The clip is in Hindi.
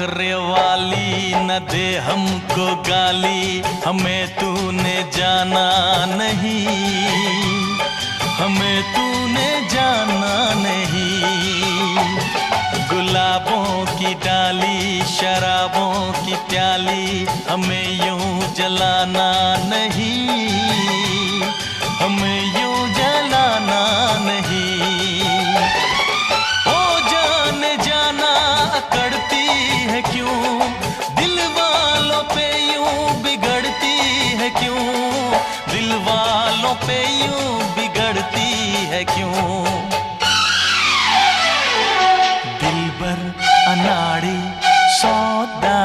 नखरे वाली न दे हमको गाली, हमें तूने जाना नहीं, हमें तूने जाना नहीं। गुलाबों की डाली शराबों की प्याली, हमें यूं जलाना नहीं, हमें यूं जलाना नहीं। ओ जाने जाना अकड़ती है क्यों, दिल वालों पे यूं बिगड़ती है क्यों, दिल वालों पे यूं बिगड़ती है क्यों। दिलबर अनाड़ी सौदा